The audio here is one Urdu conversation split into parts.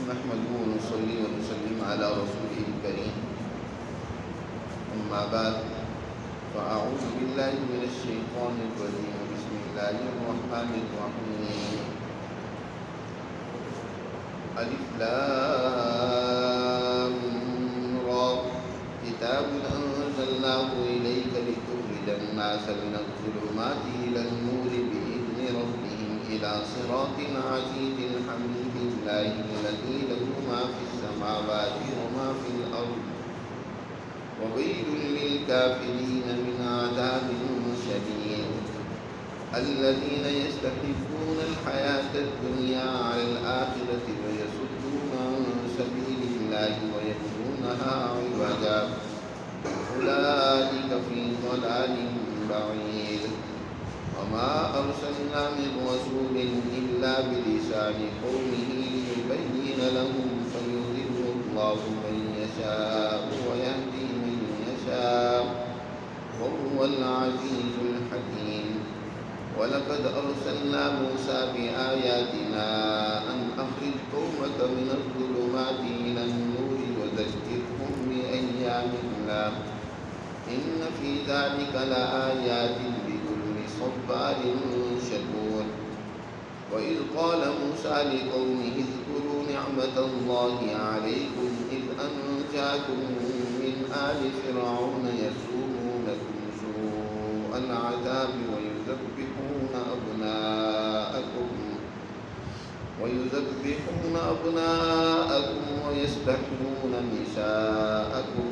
نحمده ونصلي ونسلم على رسوله الكريم أما بعد فأعوذ بالله من الشيطان الرجيم بسم الله الرحمن الرحيم ألف لام را كتاب أنزلناه إليك لتخرج الناس من الظلمات إلى النور بإذن ربهم إلى صراط العزيز الحميد الله الذي له ما في السماوات وما في الأرض وويل للكافرين من عذاب شديد الذين يستحبون الحياة الدنيا على الآخرة ويصدون عن سبيل الله ويبغونها عوجا أولئك في ضلال بعيد وما أرسلنا من رسول إلا بلسان قومه ليبين لهم فيضل الله من يشاء ويهدي من يشاء وهو العزيز الحكيم ولقد أرسلنا موسى بآياتنا أن أخرج قومك من الظلمات إلى النور وذكرهم بأيام الله إن في ذلك لآيات لكل صبار شكور وإذ قال موسى لقومه اذكروا نعمة الله عليكم إذ أنجاكم من آل فرعون يسومونكم سوء العذاب ويذبحون أبناءكم ويستحيون نساءكم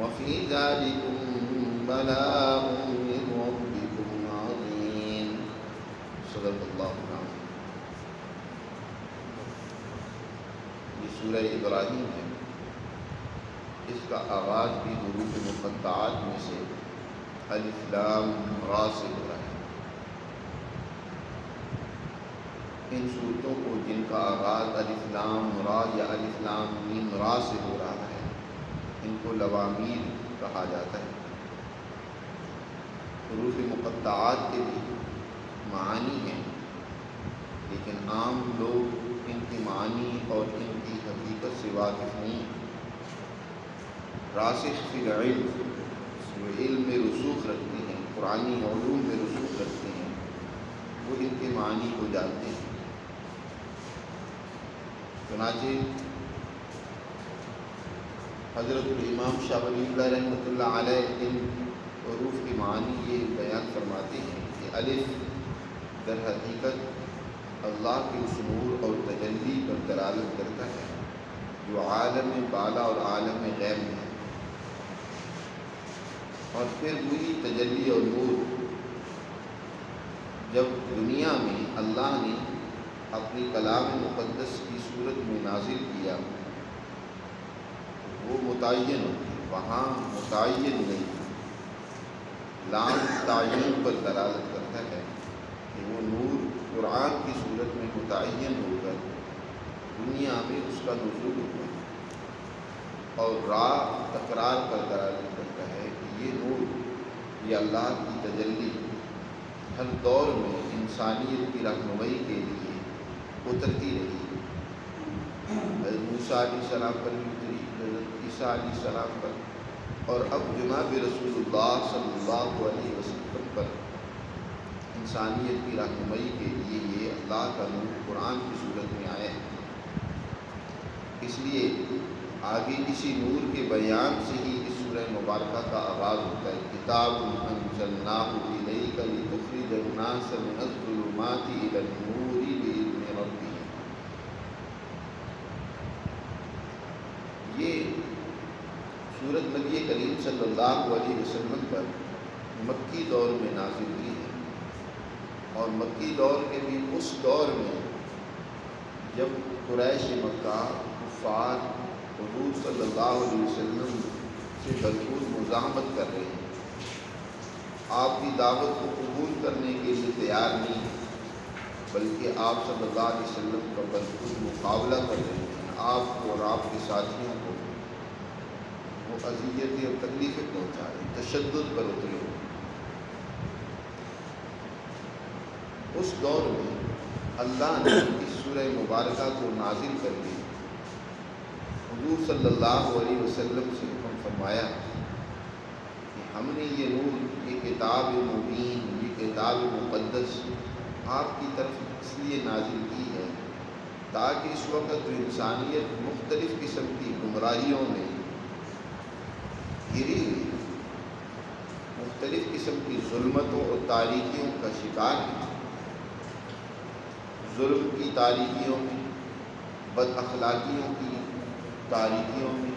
وفي ذلكم بلاء من ربكم عظيم صدق اللہ العظیم۔ یہ سورہ ابراہیم ہے، اس کا آغاز بھی حروف مقطعات میں سے الف لام را سے ہو رہا ہے۔ ان صورتوں کو جن کا آغاز الف لام را یا الف لام میم را سے ہو رہا ہے ان کو لوامیر کہا جاتا ہے۔ حروف مقطعات کے بھی معانی ہیں، لیکن عام لوگ ان کی معانی اور ان کی حقیقت سے واقف نہیں۔ راسخ فی العلم، جو علم میں رسوخ رکھتے ہیں، قرآنی علوم میں رسوخ رکھتے ہیں، وہ ان کے معانی کو جانتے ہیں۔ چنانچہ حضرت الامام شاہ ولی اللہ رحمۃ اللہ علیہ ان حروف کی معانی یہ بیان فرماتے ہیں کہ الف در حقیقت اللہ کے اس نور اور تجلی پر دلالت کرتا ہے جو عالم بالا اور عالم غیب میں ہے، اور پھر وہی تجلی اور نور جب دنیا میں اللہ نے اپنی کلام مقدس کی صورت میں نازل کیا وہ متعین ہوتی، وہاں متعین نہیں، لام تعین پر دلالت کرتا ہے کہ وہ نور قرآن کی صورت میں متعین ہو کر دنیا میں اس کا نزول ہوا، اور را تکرار پر دلالت کرتا ہے کہ یہ نور، یہ اللہ کی تجلی ہر دور میں انسانیت کی رہنمائی کے لیے اترتی رہی۔ حضرت موسیٰ علیہ السلام پر بھی اتری، حضرت عیسیٰ علیہ السلام پر، اور اب جناب رسول اللہ صلی اللہ علیہ وسلم پر انسانیت کی رہنمائی کے لیے یہ اللہ کا نور قرآن کی صورت میں آیا ہے۔ اس لیے آگے اسی نور کے بیان سے ہی اس سورہ مبارکہ کا آغاز ہوتا ہے۔ کتاب انزلناہ الیک لتخرج الناس من الظلمات الی النور بإذن ربهم۔ یہ سورت نبی کریم صلی اللہ علیہ وسلم پر مکی دور میں نازل ہوئی ہے، اور مکی دور کے بھی اس دور میں جب قریش مکہ کفار حضور صلی اللہ علیہ وسلم سے بھرپور مزاحمت کر رہے ہیں، آپ کی دعوت کو قبول کرنے کے لیے تیار نہیں، بلکہ آپ صلی اللہ علیہ وسلم کا بھرپور مقابلہ کر رہے ہیں، آپ کو اور آپ کے ساتھیوں کو وہ اذیتیں اور تکلیفیں پہنچا رہے ہیں، تشدد پر اترے ہوئے۔ اس دور میں اللہ نے اس سورہ مبارکہ کو نازل کر کے حضور صلی اللہ علیہ وسلم سے حکم فرمایا کہ ہم نے یہ نور، یہ کتاب مبین، یہ کتاب مقدس آپ کی طرف اس لیے نازل کی ہے تاکہ اس وقت جو انسانیت مختلف قسم کی گمراہیوں میں گری ہوئی، مختلف قسم کی ظلمتوں اور تاریکیوں کا شکار ہے، ظلم کی تاریکیوں میں، بد اخلاقیوں کی تاریکیوں میں،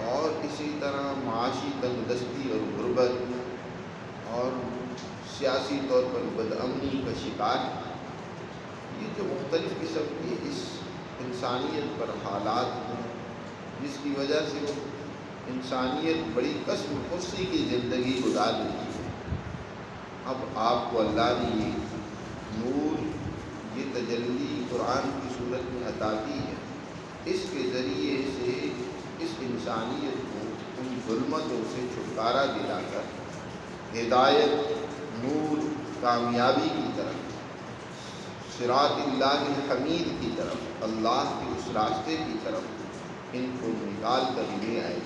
اور اسی طرح معاشی تنگ دستی اور غربت اور سیاسی طور پر بدامنی کا شکار ہے۔ یہ جو مختلف قسم کی اس انسانیت پر حالات ہیں جس کی وجہ سے وہ انسانیت بڑی قسم خوشی کی زندگی گزار رہی ہے، اب آپ کو اللہ نے یہ نور، یہ تجلی قرآن کی صورت میں عطا کی ہے، اس کے ذریعے سے اس انسانیت کو ان ظلمتوں سے چھٹکارا دلا کر ہدایت، نور، کامیابی کی طرف، صراط اللہ الحمید کی طرف، اللہ کے اس راستے کی طرف ان کو نکال کر لے آئے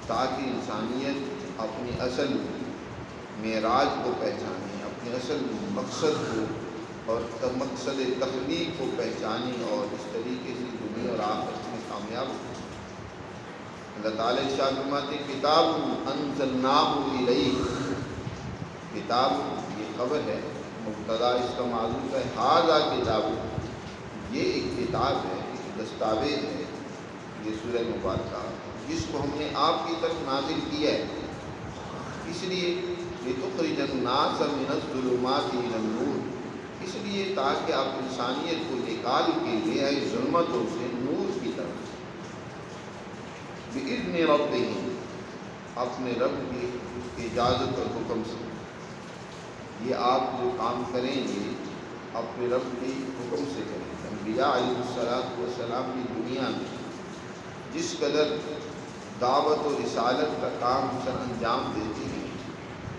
تاکہ انسانیت اپنے اصل معراج کو پہچانے، اپنے اصل مقصد کو اور مقصد تخلیق کو پہچانے اور اس طریقے سے دنیا اور آخرت میں کامیاب ہو۔ اللہ تعالیٰ ارشاد فرماتے ہیں کتاب انزلناہ الیک، کتاب یہ خبر ہے، مبتدا اس کا معذوف ہے، ھذا کتاب، یہ ایک کتاب ہے، ایک دستاویز ہے، یہ سورہ مبارکہ جس کو ہم نے آپ کی طرف نازل کیا ہے، اس لیے لتخرج الناس من الظلمات الى النور، اس لیے تاکہ آپ انسانیت کو نکال کے لے آئے ظلمتوں سے نور کی طرف، بإذن ربهم، اپنے رب کی اجازت اور حکم سے۔ یہ آپ جو کام کریں گے اپنے رب کے حکم سے کریں۔ انبیاء علیہ السلام کی دنیا میں جس قدر دعوت و رسالت کا کام سر انجام دیتے ہیں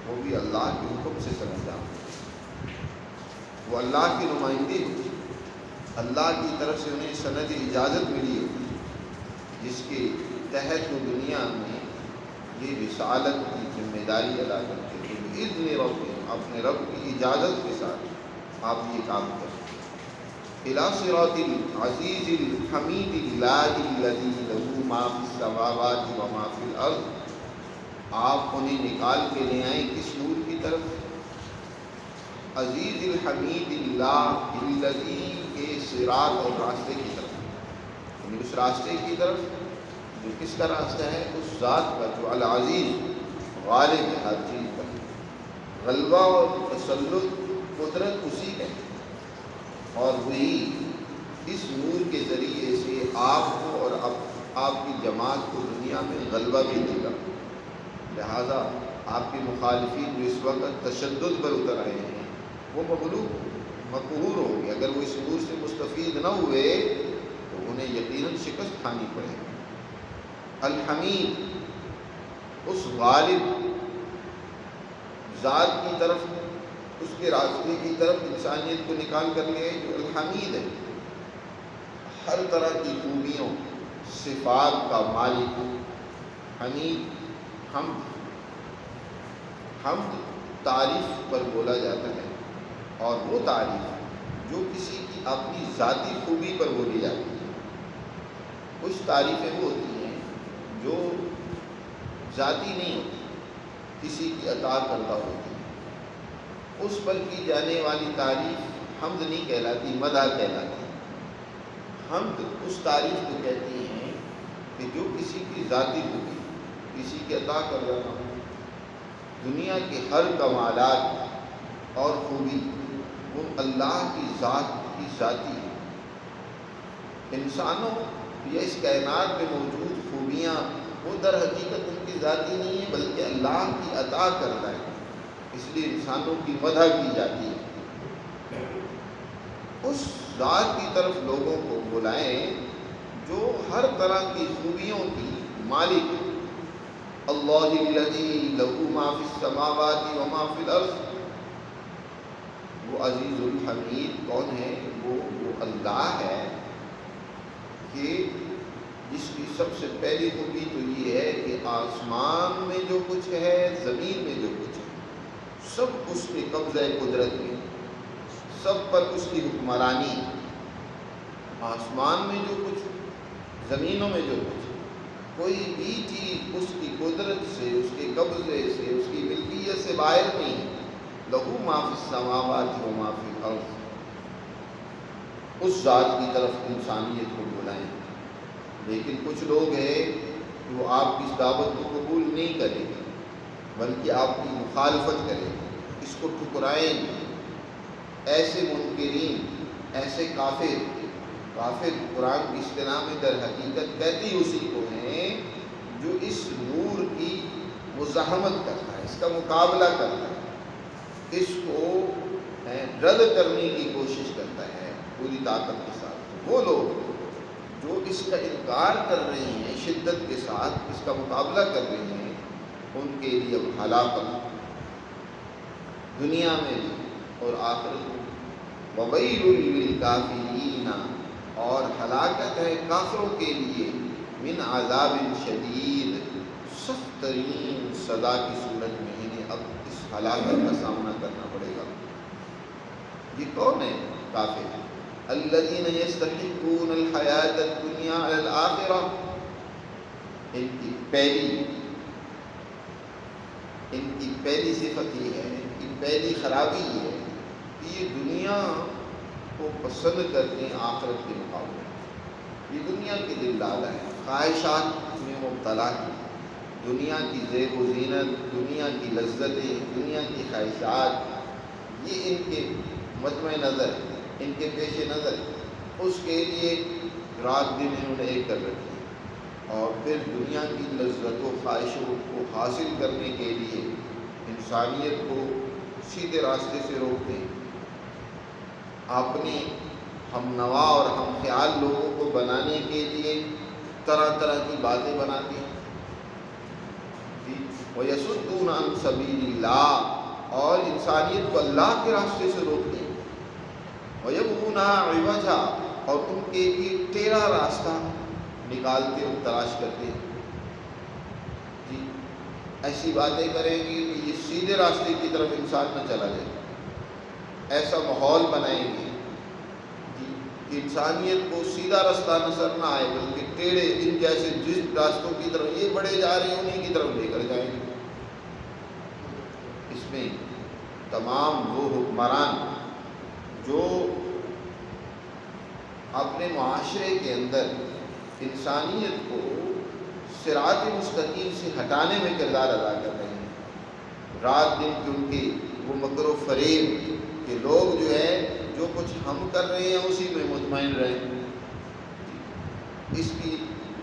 وہ بھی اللہ کے حکم سے سر انجام دیتے ہیں، وہ اللہ کے نمائندے ہوتے ہیں، اللہ کی طرف سے انہیں سند اجازت ملی ہوتی ہے جس کے تحت وہ دنیا میں یہ رسالت کی ذمہ داری ادا کرتے ہیں۔ بإذن ربهم، اپنے رب کی اجازت کے ساتھ آپ یہ کام کریں۔ إلی صراط العزیز الحمید اللہ الذی لہ ما فی السماوات وما فی الارض، آپ انہیں نکال کے لے آئیں کس نور کی طرف؟ عزیز الحمید اللہ الذی کے صراط اور راستے کی طرف، یعنی اس راستے کی طرف جو کس کا راستہ ہے؟ اس ذات کا جو العزیز غالب ہے ہر چیز پر، غلبہ اور تسلط قدرت اسی کا ہے، اور وہی اس نور کے ذریعے سے آپ کو اور آپ کی جماعت کو دنیا میں غلبہ بھی دے گا۔ لہٰذا آپ کے مخالفین جو اس وقت تشدد پر اتر آئے ہیں وہ مغلوب مقہور ہوں گے، اگر وہ اس نور سے مستفید نہ ہوئے تو انہیں یقیناً شکست کھانی پڑے گی۔ الحمید، اس غالب ذات کی طرف، اس کے راستے کی طرف انسانیت کو نکال کر لے جو الحمید ہے، ہر طرح کی خوبیوں صفات کا مالک۔ حمید، حمد تعریف پر بولا جاتا ہے، اور وہ تعریف جو کسی کی اپنی ذاتی خوبی پر بولی جاتی ہے۔ کچھ تعریفیں وہ ہوتی ہیں جو ذاتی نہیں ہوتی، کسی کی عطا کردہ ہوتی ہے، اس پر کی جانے والی تعریف حمد نہیں کہلاتی، مدح کہلاتی ہے۔ حمد اس تعریف کو کہتی ہیں کہ جو کسی کی ذاتی خوبی، کسی کی عطا کردہ ہو، دنیا کے ہر کمالات اور خوبی وہ اللہ کی ذات کی ذاتی ہے۔ انسانوں یا اس کائنات میں موجود خوبیاں وہ در حقیقت ان کی ذاتی نہیں ہے بلکہ اللہ کی عطا کردہ ہے، اس لیے انسانوں کی مدح کی جاتی ہے۔ اس ذات کی طرف لوگوں کو بلائیں جو ہر طرح کی خوبیوں کی مالک ہے۔ اللہ الذی لہ ما فی السماوات وما فی الارض، وہ عزیز الحمید کون ہے؟ وہ اللہ ہے کہ اس کی سب سے پہلی خوبی تو یہ ہے کہ آسمان میں جو کچھ ہے، زمین میں جو کچھ ہے، سب اس کے قبضہ قدرت میں، سب پر اس کی حکمرانی۔ آسمان میں جو کچھ، زمینوں میں جو کچھ، کوئی بھی چیز اس کی قدرت سے، اس کے قبضے سے، اس کی ملکیت سے باہر نہیں ہے۔ لہو ما فی السماوات و ما فی الارض، اس ذات کی طرف انسانیت کو بلائیں۔ لیکن کچھ لوگ ہیں کہ وہ آپ کی اس دعوت کو قبول نہیں کریں گے، بلکہ آپ کی مخالفت کریں گے، اس کو ٹھکرائیں گے۔ ایسے منکرین، ایسے کافر قرآن کی اصطلاح میں در حقیقت کہتی اسی کو ہیں جو اس نور کی مزاحمت کرتا ہے، اس کا مقابلہ کرتا ہے، اس کو رد کرنے کی کوشش کرتا ہے پوری طاقت کے ساتھ۔ وہ لوگ جو اس کا انکار کر رہے ہیں، شدت کے ساتھ اس کا مقابلہ کر رہے ہیں، ان کے لیے اب ہلاکت دنیا میں بھی اور آخرت میں۔ وَوَيْلٌ لِّلْكَافِرِينَ، اور ہلاکت ہے کافروں کے لیے، من عذاب شدید، سخت ترین سزا کی صورت میں انہیں اب اس ہلاکت کا سامنا کرنا پڑے گا۔ یہ کون ہے کافر؟ الذین یستحبون الحیاۃ الدنیا علی الآخرہ، ان کی پہلی صفت یہ ہے، ان کی پہلی خرابی یہ ہے کہ یہ دنیا کو پسند کرتے ہیں آخرت کے مقابلے۔ یہ دنیا کے دل ڈالا ہے، خواہشات میں مبتلا ہے، دنیا کی زیب و زینت، دنیا کی لذتیں، دنیا کی خواہشات، یہ ان کے مجمع نظر، ان کے پیش نظر، اس کے لیے رات دن انہوں نے ایک کر رکھی، اور پھر دنیا کی لذت و خواہشوں کو حاصل کرنے کے لیے انسانیت کو سیدھے راستے سے روکتے ہیں، اپنے ہم نوا اور ہم خیال لوگوں کو بنانے کے لیے طرح طرح کی باتیں بناتے ہیں۔ وَيَصُدُّونَ عَن سَبِيلِ اللَّهِ، اور انسانیت کو اللہ کے راستے سے روکتے ہیں۔ وَيَبْغُونَهَا عِوَجًا، اور ان کے لیے ٹیڑھا راستہ نکالتے اور تلاش کرتے ہیں۔ جی، ایسی باتیں کریں گے کہ یہ سیدھے راستے کی طرف انسان نہ چلا جائے، ایسا ماحول بنائیں گے کہ انسانیت کو سیدھا راستہ نظر نہ آئے، بلکہ ٹیڑھے ان جیسے جس راستوں کی طرف یہ بڑھے جا رہے ہیں انہیں کی طرف لے کر جائیں گے۔ اس میں تمام وہ حکمران جو اپنے معاشرے کے اندر انسانیت کو صراط مستقیم سے ہٹانے میں کردار ادا کر رہے ہیں، رات دن کی ان کی وہ مکر و فریب کہ لوگ جو ہے جو کچھ ہم کر رہے ہیں اسی میں مطمئن رہیں، اس کی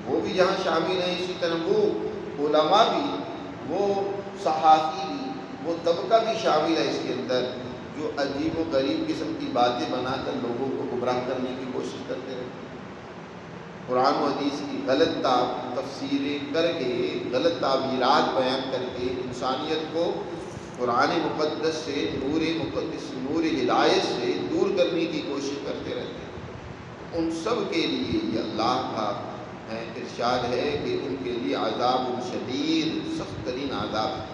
وہ بھی یہاں شامل ہیں، اسی طرح وہ علماء بھی، وہ صحافی بھی، وہ طبقہ بھی شامل ہے اس کے اندر، جو عجیب و غریب قسم کی باتیں بنا کر لوگوں کو گمراہ کرنے کی کوشش کرتے رہتے ہیں، قرآن و حدیث کی غلط تفسیریں کر کے، غلط تعبیرات بیان کر کے انسانیت کو قرآن مقدس سے، نور مقدس، نور ہدایت سے دور کرنے کی کوشش کرتے رہتے ہیں۔ ان سب کے لیے یہ اللہ کا ارشاد ہے کہ ان کے لیے عذاب شدید، سخت ترین عذاب ہے۔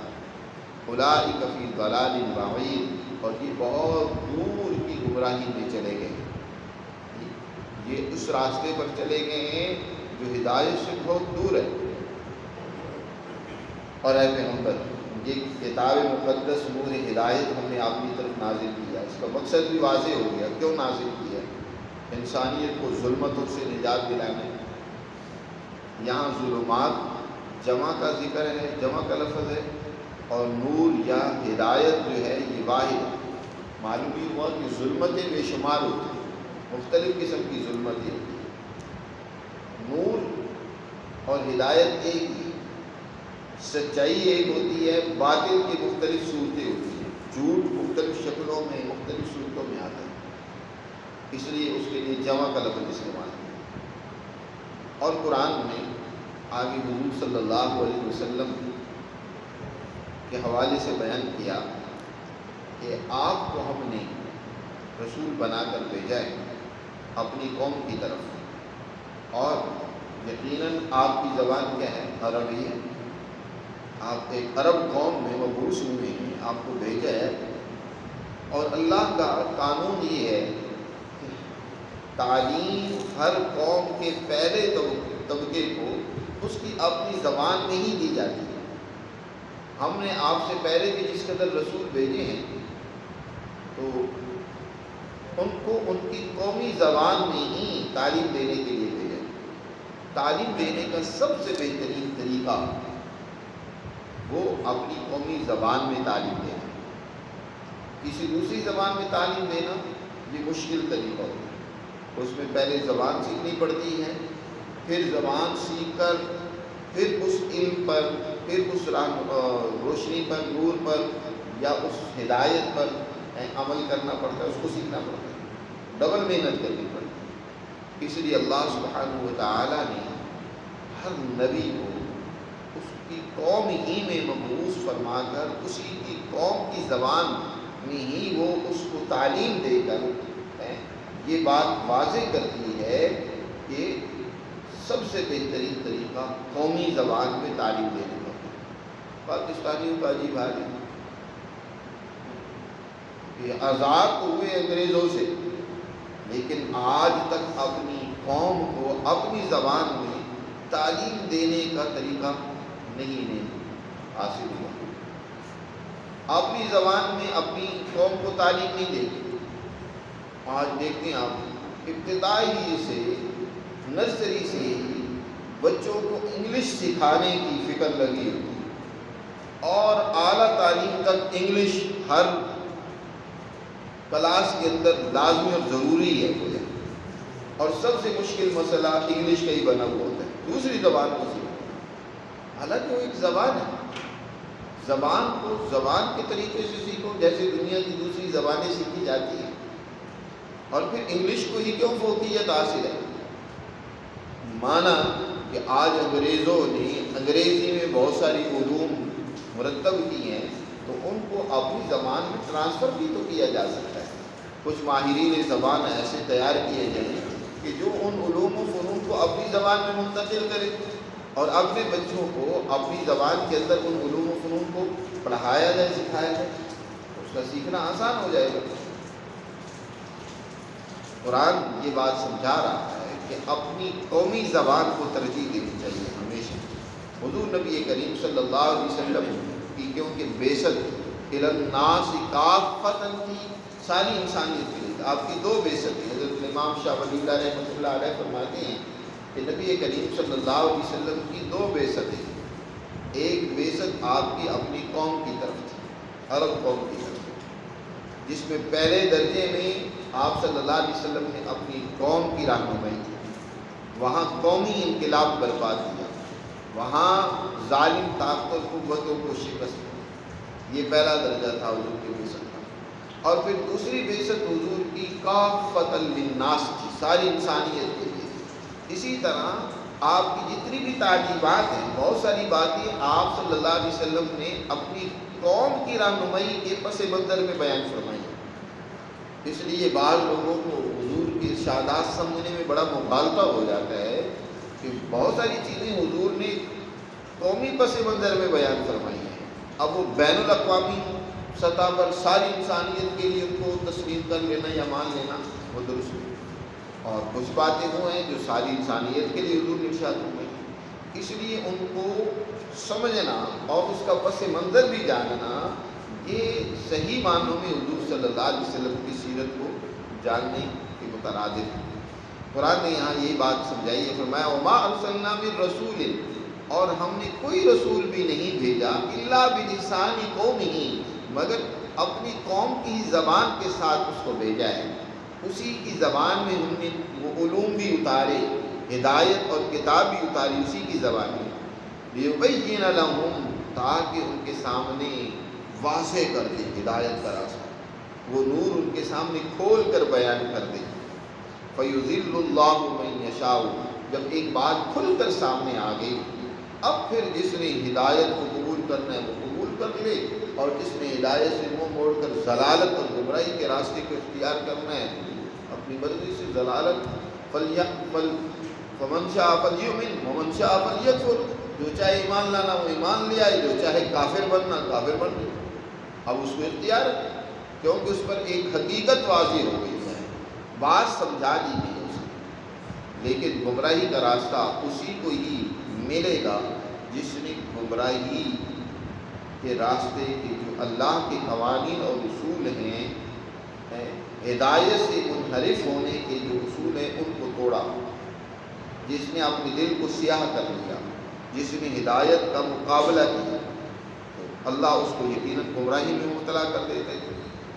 اولئک فی ضلال بعید، اور یہ بہت دور کی گمراہی میں چلے گئے، یہ اس راستے پر چلے گئے ہیں جو ہدایت سے بہت دور ہے۔ اور اے پیغمبر، یہ کتاب مقدس نور ہدایت ہم نے آپ کی طرف نازل کیا، اس کا مقصد بھی واضح ہو گیا، کیوں نازل کیا؟ انسانیت کو ظلمتوں سے نجات دلانے۔ یہاں ظلمات جمع کا ذکر ہے، جمع کا لفظ ہے، اور نور یا ہدایت جو ہے یہ واحد ہے۔ معلوم یہ ہوا کہ ظلمتیں بے شمار ہوتی ہیں، مختلف قسم کی ظلمتیں ہوتی ہیں، نور اور ہدایت ایک ہی، سچائی ایک ہوتی ہے، باطل کی مختلف صورتیں ہوتی ہیں، جھوٹ مختلف شکلوں میں، مختلف صورتوں میں آتا ہے، اس لیے اس کے لیے جمع کا لفظ استعمال کیا۔ اور قرآن میں آگے حضور صلی اللہ علیہ وسلم کے حوالے سے بیان کیا کہ آپ کو ہم نے رسول بنا کر بھیجا ہے اپنی قوم کی طرف، اور یقیناً آپ کی زبان کیا ہے؟ عربی ہے. آپ ایک عرب قوم میں مبعوث ہوئے ہیں، آپ کو بھیجا ہے. اور اللہ کا قانون یہ ہے کہ تعلیم ہر قوم کے پہلے طبقے کو اس کی اپنی زبان میں ہی دی جاتی ہے. ہم نے آپ سے پہلے بھی جس قدر رسول بھیجے ہیں تو ان کو ان کی قومی زبان میں ہی تعلیم دینے کے لیے بھیجا. تعلیم دینے کا سب سے بہترین طریقہ وہ اپنی قومی زبان میں تعلیم دینا. کسی دوسری زبان میں تعلیم دینا یہ مشکل طریقہ ہوتا ہے. اس میں پہلے زبان سیکھنی پڑتی ہے، پھر زبان سیکھ کر پھر اس علم پر، پھر اس روشنی پر، نور پر یا اس ہدایت پر عمل کرنا پڑتا ہے، اس کو سیکھنا پڑتا ہے. ڈبل محنت کرنی پڑتی ہے. اس لیے اللہ سبحانہ و تعالیٰ نے ہر نبی کو اس کی قوم ہی میں مبعوث فرما کر اسی کی قوم کی زبان میں ہی وہ اس کو تعلیم دے کر یہ بات واضح کرتی ہے کہ سب سے بہترین طریقہ قومی زبان میں تعلیم دینے کا. پاکستانیوں کا عجیب حال ہے کہ آزاد تو ہوئے انگریزوں سے، لیکن آج تک اپنی قوم کو اپنی زبان میں تعلیم دینے کا طریقہ نہیں حاصل ہوا. اپنی زبان میں اپنی قوم کو تعلیم نہیں دے گی. آج دیکھتے ہیں آپ ابتدائی سے، نرسری سے ہی بچوں کو انگلش سکھانے کی فکر لگی ہوتی ہے اور اعلیٰ تعلیم تک انگلش ہر کلاس کے اندر لازمی اور ضروری ہے. اور سب سے مشکل مسئلہ انگلش کا ہی بنا ہوا ہوتا ہے، دوسری زبان کو سیکھنا. حالانکہ وہ ایک زبان ہے. زبان کو زبان کے طریقے سے سیکھو جیسے دنیا کی دوسری زبانیں سیکھی جاتی ہیں. اور پھر انگلش کو ہی کیوں فوقیت حاصل ہے؟ مانا کہ آج انگریزوں نے انگریزی میں بہت ساری علوم مرتب کی ہیں تو ان کو اپنی زبان میں ٹرانسفر بھی تو کیا جا سکتا ہے. کچھ ماہرین زبان ایسے تیار کیے جائیں کہ جو ان علوم و فنون کو اپنی زبان میں منتقل کرے اور اپنے بچوں کو اپنی زبان کے اندر ان علوم و فنون کو پڑھایا جائے، سکھایا جائے. اس کا سیکھنا آسان ہو جائے گا. قرآن یہ بات سمجھا رہا ہے کہ اپنی قومی زبان کو ترجیح دینی چاہیے ہمیشہ. حضور نبی کریم صلی اللہ علیہ وسلم کی کیونکہ بعثت الی الناس کافۃ تھی، ساری انسانیت کے لیے. آپ کی دو بعثت ہیں. حضرت امام شاہ ولی اللہ رحمۃ اللہ علیہ فرماتے ہیں کہ نبی کریم صلی اللہ علیہ وسلم کی دو بعثتیں. ایک بعثت آپ کی اپنی قوم کی طرف تھی، عرب قوم کی طرف، جس میں پہلے درجے میں آپ صلی اللہ علیہ وسلم نے اپنی قوم کی رہنمائی کی. وہاں قومی انقلاب برپا کیا، وہاں ظالم طاقت و قوتوں کو شکست دی. یہ پہلا درجہ تھا حضور کی بعثت کا. اور پھر دوسری بعثت حضور کی کافۃ للناس تھی، ساری انسانیت کے لیے. اسی طرح آپ کی جتنی بھی تعلیمات ہیں، بہت ساری باتیں آپ صلی اللہ علیہ وسلم نے اپنی قوم کی رہنمائی کے پس منظر میں بیان فرمائی. اس لیے بعض لوگوں کو حضور کے ارشادات سمجھنے میں بڑا مغالطہ ہو جاتا ہے کہ بہت ساری چیزیں حضور نے قومی پس منظر میں بیان فرمائی ہیں، اب وہ بین الاقوامی سطح پر ساری انسانیت کے لیے ان کو تسلیم کر لینا یا مان لینا وہ درست نہیں. اور کچھ باتیں وہ ہیں جو ساری انسانیت کے لیے حضور نے ارشاد فرمائی. اس لیے ان کو سمجھنا اور اس کا پس منظر بھی جاننا یہ صحیح معنوں میں حضور صلی اللہ علیہ وسلم کی سیرت کو جاننے کے مترادف ہے. قرآن نے یہاں یہی بات سمجھائی ہے. فرمایا وما ارسلنا من رسول، اور ہم نے کوئی رسول بھی نہیں بھیجا الا بلسان قومہ، مگر اپنی قوم کی ہی زبان کے ساتھ اس کو بھیجا ہے. اسی کی زبان میں ہم نے وہ علوم بھی اتارے، ہدایت اور کتاب بھی اتاری اسی کی زبان میں. لیبین لہم، تاکہ ان کے سامنے واضح کر دے ہدایت کا راستہ، وہ نور ان کے سامنے کھول کر بیان کر دے. فیضل اللہ من یشاء، جب ایک بات کھل کر سامنے آ گئی اب پھر جس نے ہدایت کو قبول کرنا ہے وہ قبول کر لے، اور جس نے ہدایت سے منہ موڑ کر ضلالت اور گمراہی کے راستے کو اختیار کرنا ہے اپنی مرضی سے ضلالت فمن شاء فلیؤمن ومن شاء فلیکفر، جو چاہے ایمان لانا وہ ایمان لے آئے، جو چاہے کافر بننا کافر بن گئے۔ اب اس کو اختیار ہے، کیونکہ اس پر ایک حقیقت واضح ہو گئی ہے، بات سمجھا دی گئی ہے اسے۔ لیکن گمراہی کا راستہ اسی کو ہی ملے گا جس نے گمراہی کے راستے کے جو اللہ کے قوانین اور اصول ہیں، ہدایت سے منحرف ہونے کے جو اصول ہیں ان کو توڑا، جس نے اپنے دل کو سیاہ کر لیا، جس نے ہدایت کا مقابلہ کیا، تو اللہ اس کو یقیناً گمراہی میں مبتلا کر دیتے ہیں۔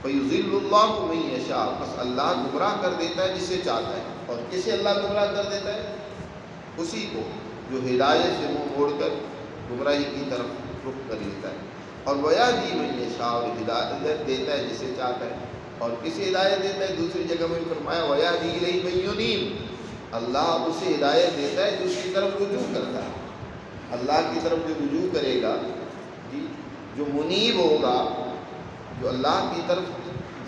فَيُضِلُّ اللَّهُ مَن يَشَاءُ، بس اللہ گمراہ کر دیتا ہے جسے چاہتا ہے۔ اور کسے اللہ گمراہ کر دیتا ہے؟ اسی کو جو ہدایت سے منہ موڑ کر گمراہی کی طرف رخ کر لیتا ہے۔ اور وَيَهْدِي مَن يَشَاءُ، ہدایت دیتا ہے جسے چاہتا ہے۔ اور کسے ہدایت دیتا ہے؟ دوسری جگہ میں فرمایا وَيَهْدِي إِلَيْهِ مَن يُنِيبُ، اللہ اسے ہدایت دیتا ہے جو اس کی طرف رجوع کرتا ہے۔ اللہ کی طرف جو رجوع کرے گا، جی، جو منیب ہوگا، جو اللہ کی طرف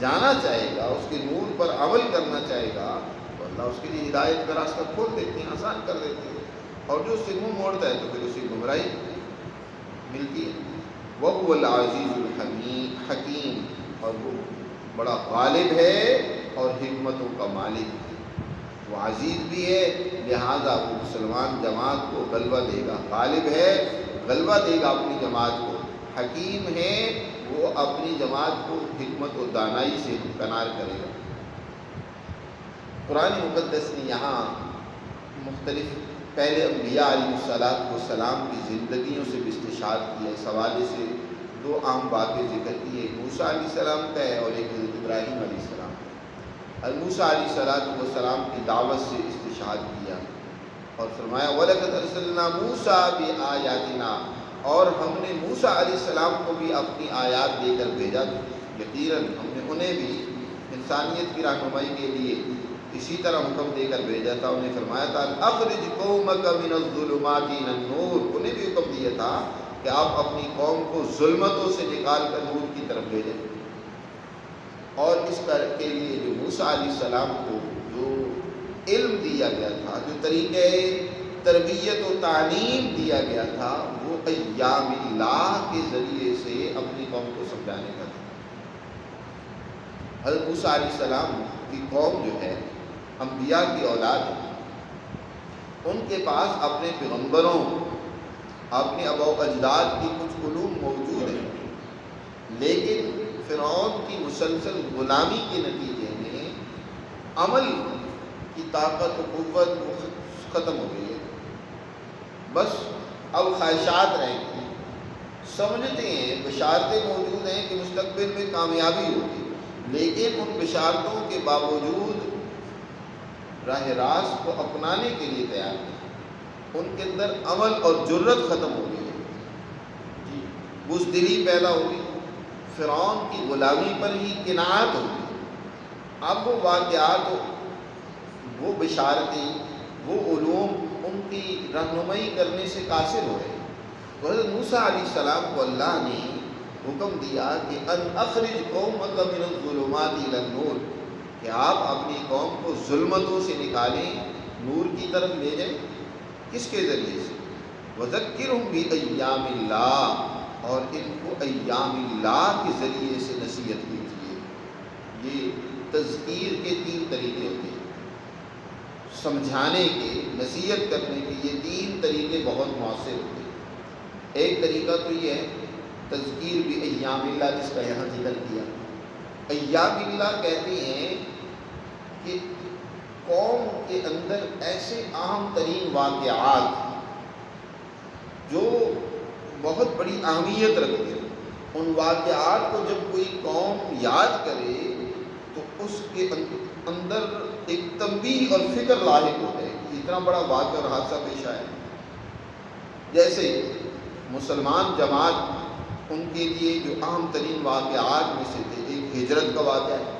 جانا چاہے گا، اس کے نور پر عمل کرنا چاہے گا، تو اللہ اس کے لیے ہدایت کا راستہ کھول دیتے ہیں، آسان کر دیتے ہیں۔ اور جو اس سے منہ موڑتا ہے تو پھر اسے گمراہی ملتی ہے۔ وَهُوَ الْعَزِيزُ الْحَكِيمُ، اور وہ بڑا غالب ہے اور حکمتوں کا مالک ہے۔ وہ عزیز بھی ہے، لہذا وہ مسلمان جماعت کو غلبہ دے گا۔ غالب ہے، غلبہ دے گا اپنی جماعت کو۔ حکیم ہے، وہ اپنی جماعت کو حکمت و دانائی سے کنار کرے گا۔ قرآن مقدس نے یہاں مختلف پہلے انبیاء علیہ السلام کی زندگیوں سے بھی استشہاد کیا ہے۔ اس حوالے سے دو عام باتیں ذکر کی، ایک موسیٰ علیہ السلام کا ہے اور ایک حضرت ابراہیم علیہ السلام کا۔ موسیٰ علیہ السلام کی دعوت سے استشہاد کیا اور فرمایا وَلَقَدْ أَرْسَلْنَا مُوسَىٰ بِآيَاتِنَا، اور ہم نے موسیٰ علیہ السلام کو بھی اپنی آیات دے کر بھیجا۔ یقیناً ہم نے انہیں بھی انسانیت کی رہنمائی کے لیے اسی طرح حکم دے کر بھیجا تھا۔ انہیں فرمایا تھا اخرج قومک من الظلمات الی النور، انہیں بھی حکم دیا تھا کہ آپ اپنی قوم کو ظلمتوں سے نکال کر نور کی طرف بھیجیں۔ اور اس کے لیے جو موسیٰ علیہ السلام کو جو علم دیا گیا تھا، جو طریقہ تربیت و تعلیم دیا گیا تھا، وہ ایام اللہ کے ذریعے سے اپنی قوم کو سمجھانے کا تھا۔ حضرت موسیٰ علیہ السلام کی قوم جو ہے انبیاء کی اولاد ہے، ان کے پاس اپنے پیغمبروں، اپنے آباء و اجداد کی کچھ علوم موجود ہیں، لیکن فرعون کی مسلسل غلامی کے نتیجے میں عمل کی طاقت و قوت ختم ہو گئی ہے۔ بس اب خواہشات رہیں گی، سمجھتے ہیں بشارتیں موجود ہیں کہ مستقبل میں کامیابی ہوگی، لیکن ان بشارتوں کے باوجود راہ راست کو اپنانے کے لیے تیار نہیں، ان کے اندر عمل اور جرت ختم ہو گئی ہے، جی، بزدلی پیدا ہو گئی، فرعون کی غلامی پر ہی قناعت ہو گئی۔ اب وہ واقعات، وہ بشارتیں، وہ علوم ان کی رہنمائی کرنے سے قاصر ہو رہے ہیں۔ تو حضرت موسیٰ علیہ السلام کو اللہ نے حکم دیا کہ ان اخرج قومک من الظلمات الی النور، کہ آپ اپنی قوم کو ظلمتوں سے نکالیں، نور کی طرف لے جائیں۔ کس کے ذریعے سے؟ وذکرہم بایام اللہ، اور ان کو ایام اللہ کے ذریعے سے نصیحت کیجیے۔ یہ تذکیر کے تین طریقے ہوتے ہیں، سمجھانے کے، نصیحت کرنے کے، یہ تین طریقے بہت مؤثر ہوتے ہیں۔ ایک طریقہ تو یہ ہے تذکیر بھی ایام اللہ، جس کا یہاں ذکر کیا۔ ایام اللہ کہتے ہیں کہ قوم کے اندر ایسے اہم ترین واقعات جو بہت بڑی اہمیت رکھتے ہیں، ان واقعات کو جب کوئی قوم یاد کرے تو اس کے اندر ایک تنبیہ اور فکر لاحق ہو جائے کہ اتنا بڑا واقعہ اور حادثہ پیش آیا۔ جیسے مسلمان جماعت، ان کے لیے جو اہم ترین واقعات میں سے تھے، ایک ہجرت کا واقعہ ہے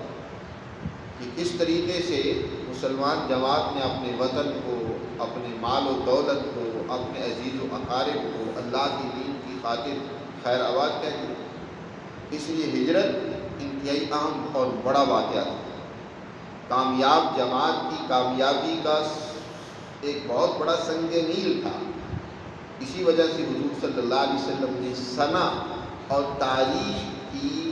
کہ کس طریقے سے مسلمان جماعت نے اپنے وطن کو، اپنے مال و دولت کو، اپنے عزیز و اقارب کو اللہ کی دین کی خاطر خیر آباد کہہ دیا۔ اس لیے ہجرت انتہائی اہم اور بڑا واقعہ تھا۔ کامیاب جماعت کی کامیابی کا ایک بہت بڑا سنگ میل تھا. اسی وجہ سے حضور صلی اللہ علیہ وسلم نے سنا اور تاریخ کی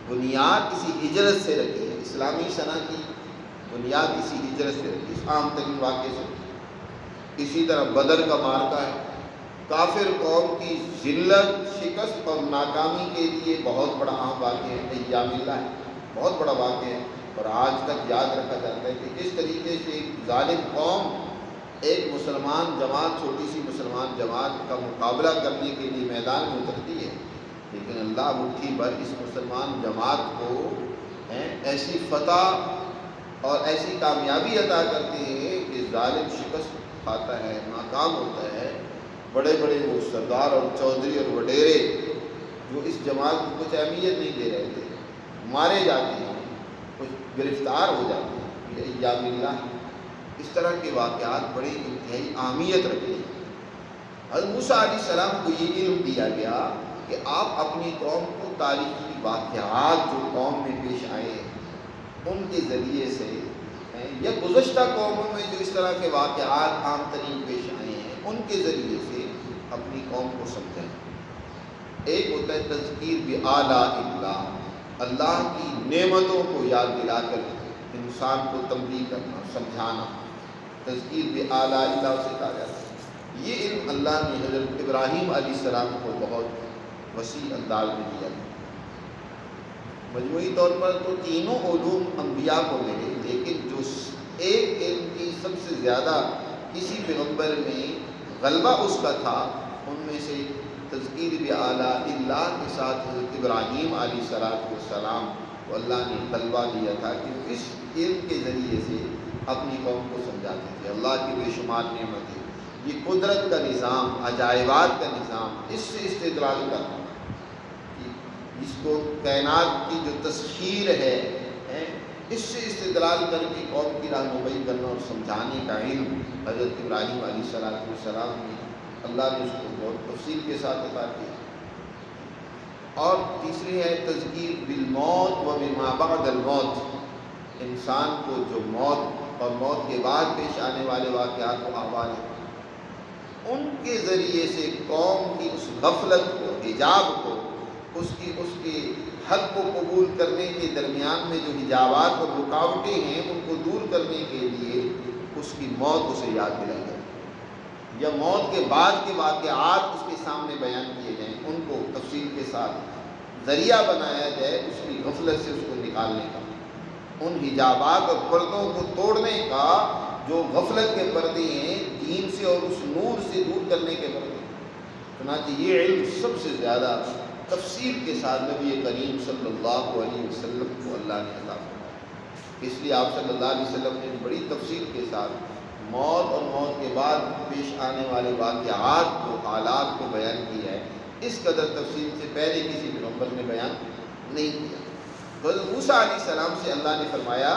بنیاد اسی ہجرت سے رکھی ہے. اسلامی سنا کی بنیاد اسی ہجرت سے رکھی، اس عام ترین واقعے سے. اسی طرح بدر کا معرکہ ہے، کافر قوم کی ذلت، شکست اور ناکامی کے لیے بہت بڑا اہم واقعہ ہے. ایام اللہ ہے، بہت بڑا واقعہ ہے، اور آج تک یاد رکھا جاتا ہے کہ کس طریقے سے ایک ظالم قوم ایک مسلمان جماعت، چھوٹی سی مسلمان جماعت کا مقابلہ کرنے کے لیے میدان میں اترتی ہے، لیکن اللہ مٹھی بھر اس مسلمان جماعت کو ایسی فتح اور ایسی کامیابی عطا کرتے ہیں کہ ظالم شکست کھاتا ہے، ناکام ہوتا ہے. بڑے بڑے وہ سردار اور چودھری اور وڈیرے جو اس جماعت کو کچھ اہمیت نہیں دے رہے تھے، مارے جاتے ہیں، کچھ گرفتار ہو جاتے ہیں. یہ ایام اللہ. اس طرح کے واقعات بڑی انتہائی اہمیت رکھتے ہیں. حضرت موسیٰ علیہ السلام کو یہ علم دیا گیا کہ آپ اپنی قوم کو تاریخی واقعات جو قوم میں پیش آئے ہیں ان کے ذریعے سے، یا گزشتہ قوموں میں جو اس طرح کے واقعات عام ترین پیش آئے ہیں ان کے ذریعے سے اپنی قوم کو سمجھیں. ایک ہوتا ہے تذکیر بآلاء اللہ، اللہ کی نعمتوں کو یاد دلا کر انسان کو تنبیہ کرنا، سمجھانا. تذکیر بآلاء اللہ سے کہا جاتا ہے. یہ علم اللہ نے حضرت ابراہیم علیہ السلام کو بہت وسیع انداز میں دیا. مجموعی طور پر تو تینوں علوم انبیاء کو ملے، لیکن جو ایک علم کی سب سے زیادہ کسی پیغمبر میں غلبہ اس کا تھا، ان میں سے تذکیر بآلاء اللہ کے ساتھ حضرت ابراہیم علیہ السلام کو اللہ نے غلبہ دیا تھا کہ اس علم کے ذریعے سے اپنی قوم کو سمجھاتے تھے. اللہ کی بے شمار نعمتیں، یہ قدرت کا نظام، عجائبات کا نظام، اس سے استدلال کرنا، جس کو کائنات کی جو تسخیر ہے اس سے استدلال کر کے قوم کی رہنمائی کرنا اور سمجھانے کا علم حضرت ابراہیم علیہ السلام نے اللہ نے اس کو بہت تفصیل کے ساتھ عطا کیا. اور تیسری ہے تذکیر بالموت و بما بعد الموت، انسان کو جو موت اور موت کے بعد پیش آنے والے واقعات و احوال ہیں ان کے ذریعے سے قوم کی اس غفلت کو، حجاب کو، اس کے حق کو قبول کرنے کے درمیان میں جو حجابات اور رکاوٹیں ہیں ان کو دور کرنے کے لیے اس کی موت اسے یاد دلائی جائے، یا موت کے بعد کے واقعات اس کے سامنے بیان کیے جائیں، ان کو تفصیل کے ساتھ ذریعہ بنایا جائے اس کی غفلت سے اس کو نکالنے کا، ان حجابات اور پردوں کو توڑنے کا جو غفلت کے پردے ہیں دین سے اور اس نور سے دور کرنے کے پردے. چنانچہ یہ علم سب سے زیادہ تفصیل کے ساتھ نبی کریم صلی اللہ علیہ وسلم کو اللہ نے عطا فرمایا. اس لیے آپ صلی اللہ علیہ وسلم نے بڑی تفصیل کے ساتھ موت اور موت کے بعد پیش آنے والے واقعات کو، حالات کو بیان کیا ہے. اس قدر تفصیل سے پہلے کسی پیغمبر نے بیان نہیں کیا. حضرت موسیٰ علیہ السلام سے اللہ نے فرمایا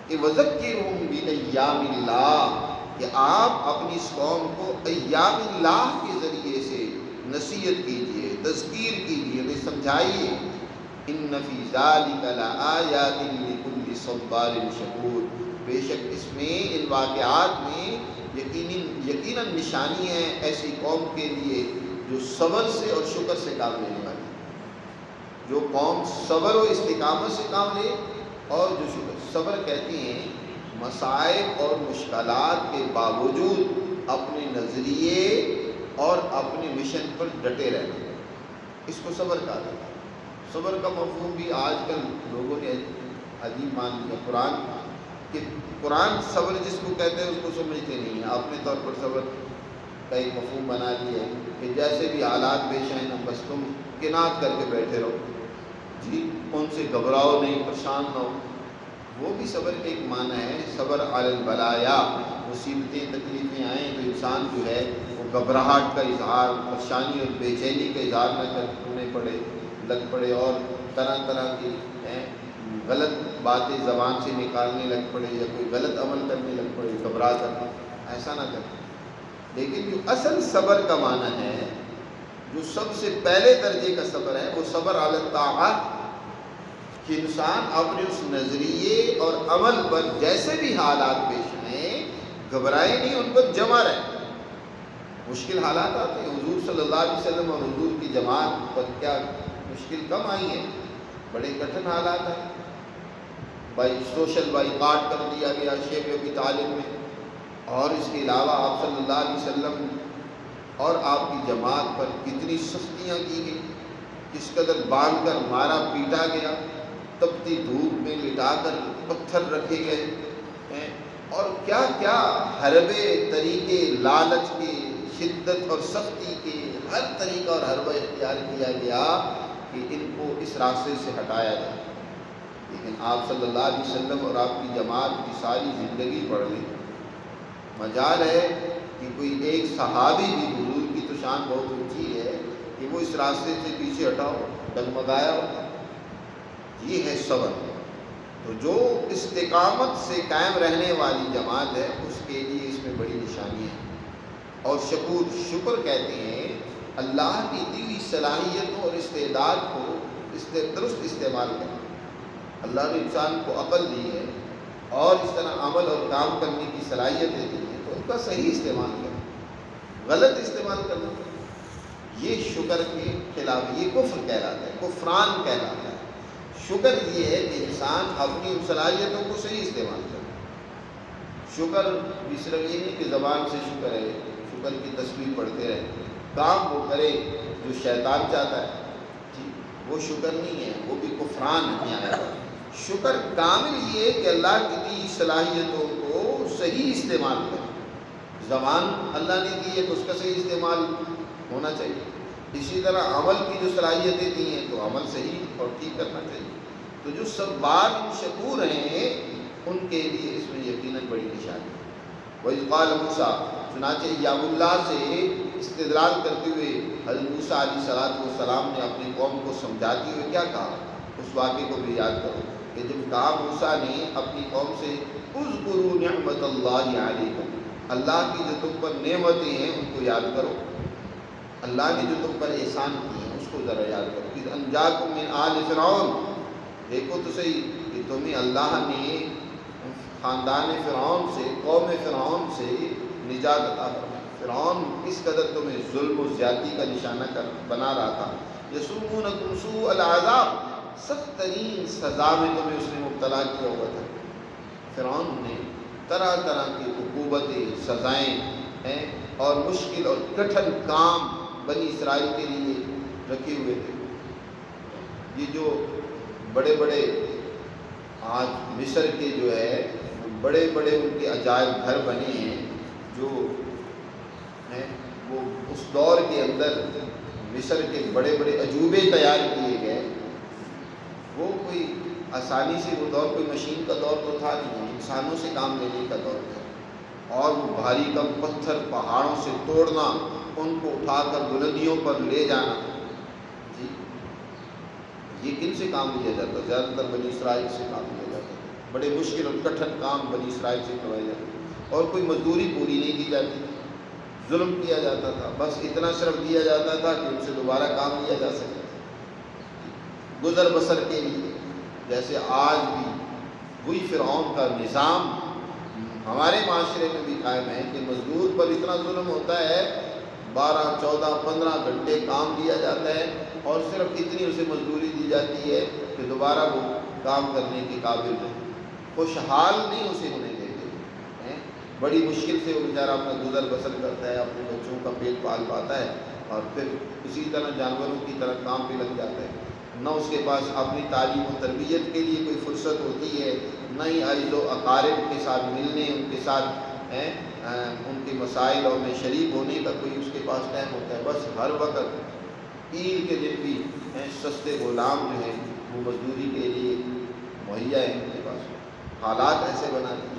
کہ وَذَكِّرْهُمْ بِأَيَّامِ اللَّهِ، کہ آپ اپنی اس قوم کو ایام اللہ کے ذریعے سے نصیحت کیجیے، تذکیر کیجیے، انہیں سمجھائیے. إِنَّ فِي ذَلِكَ لَآيَاتٍ لِكُلِّ صَبَّارٍ شَكُورٍ، بے شک اس میں، ان واقعات میں یقیناً نشانی ہے ایسی قوم کے لیے جو صبر سے اور شکر سے کام لینے والی، جو قوم صبر و استقامت سے کام لے اور جو شکر. صبر کہتے ہیں مصائب اور مشکلات کے باوجود اپنے نظریے اور اپنے مشن پر ڈٹے رہنا، اس کو صبر کہا جاتا ہے. صبر کا مفہوم بھی آج کل لوگوں نے عجیب مان لیا. قرآن صبر جس کو کہتے ہیں اس کو سمجھتے نہیں ہیں، اپنے طور پر صبر کا ایک مفہوم بنا لیا ہے کہ جیسے بھی حالات پیش آئیں نا بس تم کنات کر کے بیٹھے رہو، جی ان سے گھبراؤ نہیں، پریشان نہ ہو. وہ بھی صبر کے ایک معنی ہے. صبر علی البلایا، مصیبتیں تکلیفیں آئیں تو انسان جو ہے وہ گھبراہٹ کا اظہار، پریشانی اور بے چینی کا اظہار نہ کرنے لگ پڑے اور طرح طرح کی غلط باتیں زبان سے نکالنے لگ پڑے یا کوئی غلط عمل کرنے لگ پڑے گھبرا کر، ایسا نہ کرے. لیکن جو اصل صبر کا معنی ہے، جو سب سے پہلے درجے کا صبر ہے، وہ صبر علی الطاعات، کہ انسان اپنے اس نظریے اور عمل پر جیسے بھی حالات پیش آئیں گھبرائیں نہیں، ان پر جمع رہیں۔ مشکل حالات آتے ہیں، حضور صلی اللہ علیہ وسلم اور حضور کی جماعت پر کیا مشکل کم آئی ہے، بڑے کٹھن حالات ہیں۔ سوشل بائیکاٹ کر دیا گیا شیخ ابی طالب میں، اور اس کے علاوہ آپ صلی اللہ علیہ وسلم اور آپ کی جماعت پر کتنی سختیاں کی گئی، کس قدر باندھ کر مارا پیٹا گیا، تپتی دھوپ میں لٹا کر پتھر رکھے گئے ہیں، اور کیا کیا حربے طریقے، لالچ کے، شدت اور سختی کے ہر طریقہ اور حربہ اختیار کیا گیا کہ ان کو اس راستے سے ہٹایا جائے۔ لیکن آپ صلی اللہ علیہ وسلم اور آپ کی جماعت کی ساری زندگی پڑھ لی، مجال ہے کہ کوئی ایک صحابی بھی، حضور کی تو شان بہت اونچی ہے کہ وہ اس راستے سے پیچھے ہٹاؤ، ڈگمگایا ہو۔ یہ ہے صبر۔ تو جو استقامت سے قائم رہنے والی جماعت ہے اس کے لیے اس میں بڑی نشانی ہے۔ اور شکر کہتے ہیں اللہ کی دی ہوئی صلاحیتوں اور استعداد کو درست استعمال کریں۔ اللہ نے انسان کو عقل دی ہے اور اس طرح عمل اور کام کرنے کی صلاحیتیں دی ہیں، تو ان کا صحیح استعمال کریں، غلط استعمال کرنا یہ شکر کے خلاف، یہ کفر کہلاتا ہے، کفران کہلاتا ہے۔ شکر یہ ہے کہ انسان اپنی ان صلاحیتوں کو صحیح استعمال کرے۔ شکر بھی صرف یہ نہیں کہ زبان سے شکر ہے، شکر کی تسبیح پڑھتے رہے، کام وہ کرے جو شیطان چاہتا ہے، وہ شکر نہیں ہے، وہ بھی کفران نہیں آیا۔ شکر کامل یہ ہے کہ اللہ کی دی صلاحیتوں کو صحیح استعمال کرے۔ زبان اللہ نے دی ہے تو اس کا صحیح استعمال ہونا چاہیے، اسی طرح عمل کی جو صلاحیتیں دی ہیں تو عمل صحیح اور ٹھیک کرنا چاہیے۔ تو جو صبار شکور ہیں ان کے لیے اس میں یقیناً بڑی نشانی ہے۔ وَإِذْ قَالَ مُوسیٰ، چنانچہ ایام اللہ سے استدلال کرتے ہوئے حضرت موسیٰ علیہ السلام نے اپنی قوم کو سمجھاتے ہوئے کیا کہا، اس واقعے کو بھی یاد کرو کہ جب کہا موسیٰ نے اپنی قوم سے اذکروا نعمت اللہ علیکم، اللہ کی جو تم پر نعمتیں ہیں ان کو یاد کرو، اللہ نے جو تم پر احسان کیے ہیں اس کو ذرا یاد کرو۔ اذ انجاکم من آل فرعون، دیکھو تو صحیح کہ تمہیں اللہ نے خاندان فرعون سے، قوم فرعون سے نجات عطا فرمائی۔ فرعون کس قدر تمہیں ظلم و زیادتی کا نشانہ بنا رہا تھا۔ یسومونکم سوء العذاب، سخت ترین سزا میں تمہیں اس نے مبتلا کیا ہوا تھا۔ فرعون نے طرح طرح کی عقوبتیں، سزائیں ہیں اور مشکل اور کٹھن کام بنی اسرائیل کے لیے رکھے ہوئے تھے۔ یہ جو بڑے بڑے آج مصر کے جو ہے بڑے بڑے ان کے عجائب گھر بنے ہیں، جو ہیں وہ اس دور کے اندر مصر کے بڑے بڑے عجوبے تیار کیے گئے، وہ کوئی آسانی سے، وہ دور کوئی مشین کا دور تو تھا نہیں، انسانوں سے کام لینے کا دور تھا، اور وہ بھاری کم پتھر پہاڑوں سے توڑنا، ان کو اٹھا کر بلندیوں پر لے جانا، جی یہ کن سے کام لیا جاتا؟ زیادہ تر بنی اسرائیل سے کام لیا جاتا، بڑے مشکل اور کٹھن کام بنی اسرائیل سے کروائے جاتے، اور کوئی مزدوری پوری نہیں کی جاتی تھی، ظلم کیا جاتا تھا، بس اتنا صرف دیا جاتا تھا کہ ان سے دوبارہ کام لیا جا سکے گزر بسر کے لیے۔ جیسے آج بھی وہی فرعون کا نظام ہمارے معاشرے میں بھی قائم ہے کہ مزدور پر اتنا ظلم ہوتا ہے، 12 14 15 گھنٹے کام دیا جاتا ہے اور صرف اتنی اسے مزدوری دی جاتی ہے کہ دوبارہ وہ کام کرنے کے قابل نہیں، خوشحال نہیں اسے ہونے دیتے ہیں، بڑی مشکل سے وہ بیچارہ اپنا گزر بسر کرتا ہے، اپنے بچوں کا پیٹ پال پاتا ہے، اور پھر اسی طرح جانوروں کی طرح کام پہ لگ جاتا ہے، نہ اس کے پاس اپنی تعلیم و تربیت کے لیے کوئی فرصت ہوتی ہے، نہ ہی عزیز و اقارب کے ساتھ ملنے، ان کے ساتھ ان کے مسائل اور میں شریک ہونے کا کوئی اس کے پاس ٹائم ہوتا ہے، بس ہر وقت عید کے دن بھی سستے غلام جو ہیں وہ مزدوری کے لیے مہیا ہیں ان کے پاس، حالات ایسے بنا دیے۔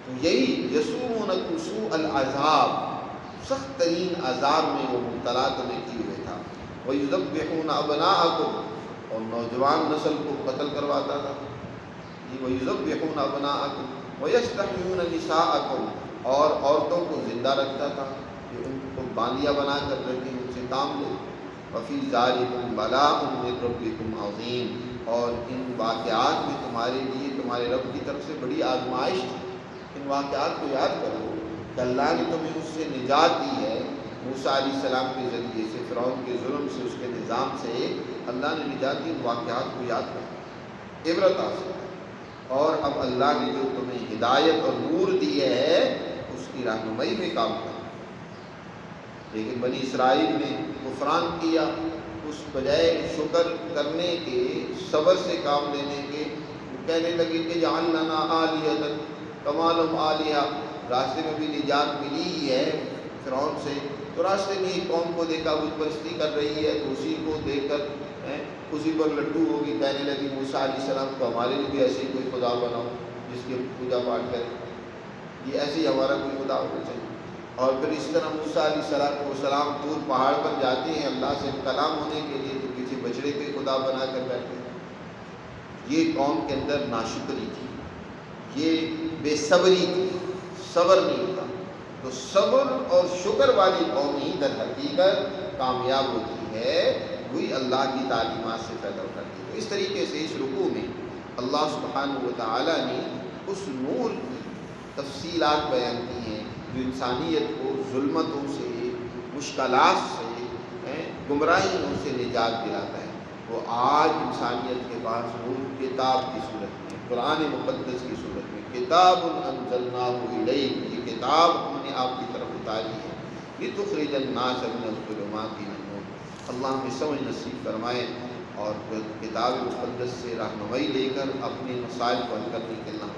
تو یہی یسومونکم سوء العذاب، سخت ترین عذاب میں وہ مبتلا تمہیں کیے ہوئے تھا۔ وَيُذَبِّحُونَ أَبْنَاءَكُمْ، اور نوجوان نسل کو قتل کرواتا تھا، وَيُذَبِّحُونَ أَبْنَاءَكُمْ وَيَسْتَحْيُونَ نِسَاءَكُمْ، اور عورتوں کو زندہ رکھتا تھا کہ ان کو باندیا بنا کر رکھیں، ان سے کام لے۔ وَفِي ذَلِكُمْ بَلَاءٌ مِّن رَبِّكُمْ عَظِيمٌ، اور ان واقعات میں تمہارے لیے تمہارے رب کی طرف سے بڑی آزمائش تھی، ان ان واقعات کو یاد کرو کہ اللہ نے تمہیں اس سے نجات دی ہے، موسیٰ علیہ السلام کے ذریعے سے، فرعون کے ظلم سے، اس کے نظام سے اللہ نے نجات دی۔ ان واقعات کو یاد کرو، عبرت حاصل کرو، اور اب اللہ نے جو تمہیں ہدایت اور نور دی ہے اس کی رہنمائی میں کام کرو۔ لیکن بنی اسرائیل نے کفران کیا، اس بجائے شکر کرنے کے، صبر سے کام لینے کے، وہ کہنے لگے کہ جعل لنا آلیۃ کما لہم آلیہ، راستے میں بھی نجات ملی ہی ہے فرعون سے، تو راستے میں ایک قوم کو دیکھا بت پرستی کر رہی ہے، تو اسی کو دیکھ کر اسی پر لڈو ہوگی، کہنے لگی موسیٰ علیہ السلام کو ہمارے لیے بھی ایسے ہی کوئی خدا بناؤ جس کی پوجا پاٹ کرے، یہ ایسے ہی ہمارا کوئی خدا ہونا چاہیے۔ اور پھر اس طرح موسیٰ علیہ السلام طور پہاڑ پر جاتے ہیں اللہ سے کلام ہونے کے لیے، تو کسی بچڑے کے خدا بنا کر بیٹھے۔ یہ قوم کے اندر ناشکری تھی، یہ بے صبری تھی، صبر نہیں تھا۔ تو صبر اور شکر والی قوم ہی در حقیقت کامیاب ہوتی ہے، وہی اللہ کی تعلیمات سے پیدا کرتی ہے۔ تو اس طریقے سے اس رکوع میں اللہ سبحانہ و تعالیٰ نے اس نور کی تفصیلات بیان کی ہیں جو انسانیت کو ظلمتوں سے، مشکلات سے، گمراہیوں سے نجات دلاتا ہے۔ وہ آج انسانیت کے پاس نور کتاب کی صورت میں، قرآن مقدس کی صورت میں، کتاب انزلناہ الیک، یہ کتاب ہم نے آپ کی طرف اتاری ہے، لتخرج الناس من الظلمات الی النور۔ اللہ ہمیں سمجھ نصیب فرمائے اور کتاب مقدس سے رہنمائی لے کر اپنے مسائل کو حل کرنے کے اللہ